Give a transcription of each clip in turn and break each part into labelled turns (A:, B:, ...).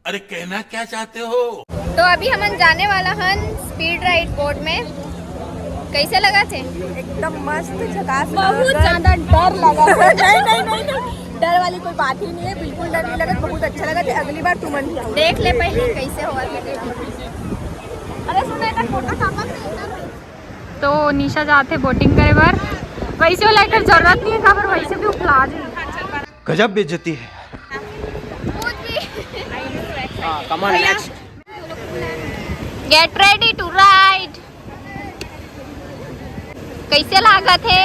A: अरे कहना क्या चाहते हो?
B: तो अभी हम जाने वाला हन स्पीड राइड बोर्ड में। कैसे लगा थे?
C: एकदम मस्त झकास।
B: बहुत ज्यादा डर लगा।
C: नहीं नहीं नहीं नहीं, डर वाली कोई बात ही नहीं है, बिल्कुल डर नहीं लगा। बहुत अच्छा लगा था। अगली बार तुम भी आओ।
B: देख ले पहले कैसे हुआ था।
C: अरे सुना था फोटो टापक
B: तो निशा जाते बोटिंग करे बार वैसे लेकर जरूरत नहीं है खबर वैसे भी उखला दी।
D: गजब बेइज्जती है। Come on next.
B: Get ready to ride. कैसे लगा थे?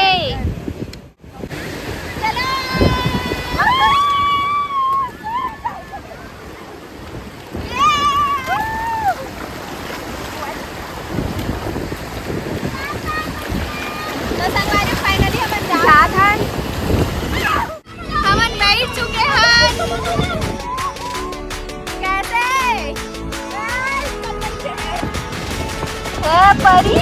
B: परी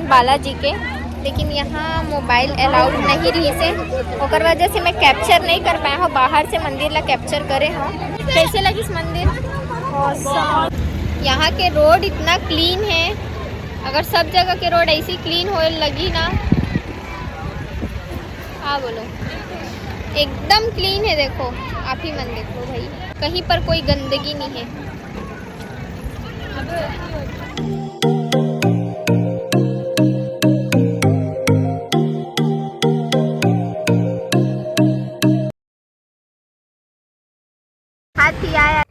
B: बालाजी के, लेकिन यहाँ मोबाइल अलाउड नहीं रही से ओकर वजह से मैं कैप्चर नहीं कर पाया हूँ। बाहर से मंदिर ला कैप्चर करे हूँ। कैसे लगी इस मंदिर? यहाँ के रोड इतना क्लीन है। अगर सब जगह के रोड ऐसी क्लीन होने लगी ना, हाँ बोलो, एकदम क्लीन है। देखो आप ही मन देखो भाई, कहीं पर कोई गंदगी नहीं है। हाथी आया।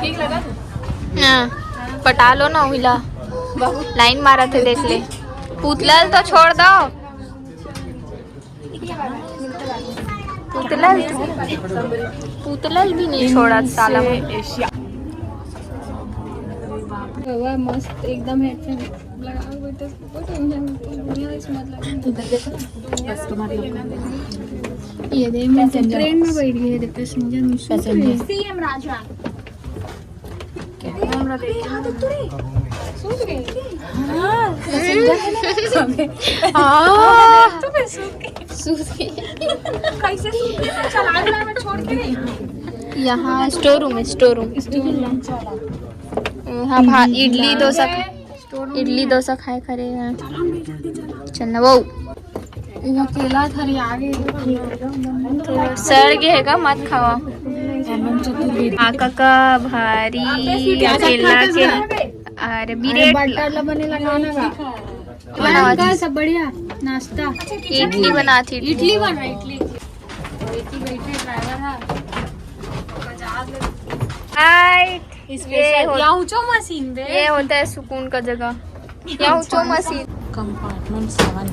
C: ठीक लगा
B: हाँ, पटा लो ना उहिला, लाइन मारा थे देख ले। पुतलल तो छोड़ दो, पुतलल भी नहीं छोड़ा साला।
C: मस्त एकदम हेडफोन लगा हुए थे, ये दे मैं ट्रेन में बैठ गई रे पैसेंजर में सीएम राजा कैमरा देख सूत गई। हां सूत गई कैसे सूत गई चला रहा मैं छोड़ के नहीं।
B: यहाँ स्टोर रूम है, स्टोर रूम। हाँ भा इडली डोसा खाए खरे हैं। चलना वो
C: ये केला थरी आगे
B: सड़ गए का मत खावा। आका का भारी केला के अरे बिरेट
C: बटर बने लगाना का
B: बनावा थी।
C: सब बढ़िया नाश्ता
B: इडली बना थी।
C: इडली बन रहा इडली बैठे ड्राइवर है
B: ये
C: ऊंचो मशीन बे
B: ये होता है सुकून का जगह। यहाँ ऊंचो मशीन
C: कंपार्टमेंट 7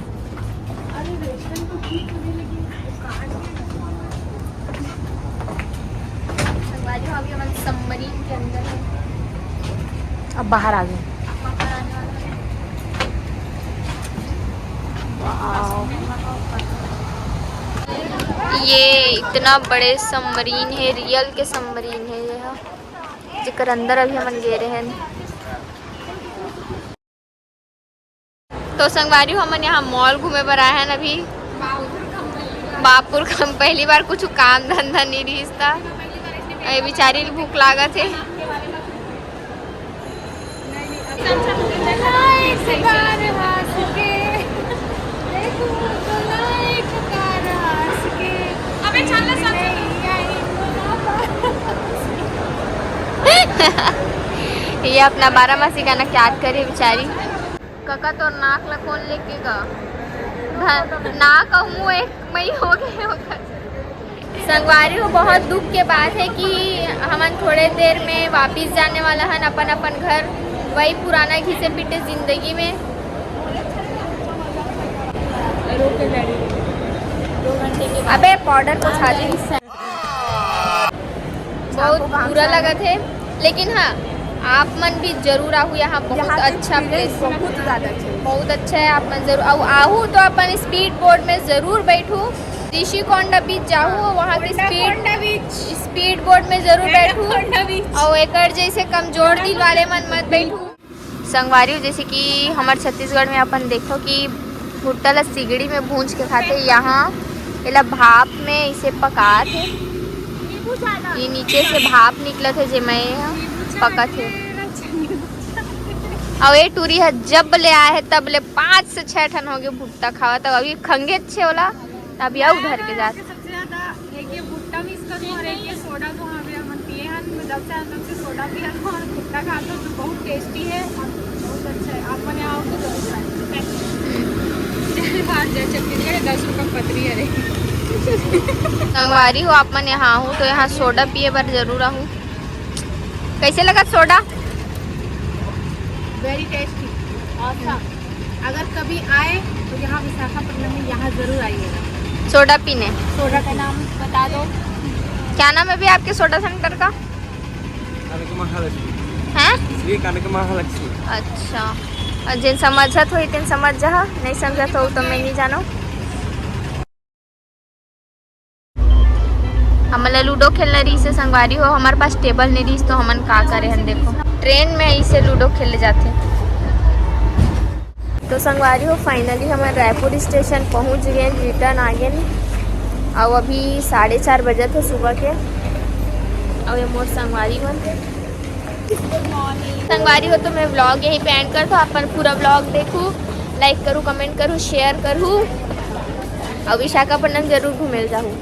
B: सबमरीन के अंदर है।
C: अब बाहर आ गए।
B: ये इतना बड़े सबमरीन है, रियल के सबमरीन है ये, जेकर अंदर अभी हम गए रहे हैं। तो संगवारी हमन यहाँ मॉल घूमे पर आए हैं अभी। बापुर हम पहली बार कुछ काम धंधा नहीं रिश्ता, बेचारी भूख लागत है। ये अपना 12 मासी गाना क्या करे बेचारी। काका तो नाक ला कौन लेके गा नाक और मुँह एक मई हो गए होगा। संगवारी को बहुत दुख के बात है कि हमन थोड़े देर में वापिस जाने वाला है अपन अपन घर, वही पुराना घिसे पीटे जिंदगी में। अबे पाउडर को छा दी। बहुत बुरा लगा थे, लेकिन हाँ आप मन भी जरूर आहू। यहाँ बहुत अच्छा प्लेस, बहुत अच्छा है। आप मन जरूर आहू तो अपन स्पीड बोर्ड में जरूर बैठू। ऋषिकोंडा बीच जाहू, वहाँ के स्पीड बोर्ड में जरूर बैठू। और एक जैसे कमजोर दिल वाले मन मत बैठू। संगवारी जैसे कि हमारे छत्तीसगढ़ में अपन देखो कि भुट्टा ला सिगड़ी में भूंज के खाते, यहाँ एला भाप में इसे पका थे। ये नीचे से भाप निकला थे जे मैं पका थे। और ये टूरी है जब ले आए है तब ले 5 से 6 टन हो गए भुट्टा खावा। तब अभी खंगे अच्छे होला, अभी आओ घर के जाते।
C: सबसे ज्यादा एक ये भुट्टा मिस करूं और एक ये सोडा को हम पिए हैं। जब से सोडा पिया और भुट्टा खाता तो बहुत टेस्टी है, बहुत अच्छा है। आप मन आओ तो जरूर ट्राई। 10 रुपये पतरी है रे।
B: संगवारी हो आप मन यहाँ हूँ तो यहाँ सोडा पिए बार जरूर आहूँ। कैसे लगा सोडा?
C: Very tasty, awesome. अगर कभी आए तो यहाँ विशाखापट्टनम में यहाँ जरूर आइएगा
B: सोडा पीने।
C: सोडा का नाम बता दो।
B: क्या नाम है भी आपके सोडा सेंटर का? हैं?
D: श्री कनक महालक्ष्मी।
B: अच्छा, जिन समझत हो तिन समझ जा, नहीं समझत हो तो मैं नहीं जानो। हमला लूडो खेलने रही से संगवारी हो, हमारे पास टेबल नहीं रही तो हमन का करे हम देखो ट्रेन में इसे लूडो खेले जाते। तो संगवारी हो फाइनली हम रायपुर स्टेशन पहुंच गए, रिटर्न आ गए। और अभी 4:30 बजे थे सुबह के। और ये मोर संगवारी हो तो मैं व्लॉग यहीं पे एंड कर दो। अपन पूरा व्लॉग देखूँ, लाइक करूँ, कमेंट करूँ, शेयर करूँ और विशाखापट्टनम जरूर घूमे जाऊँ।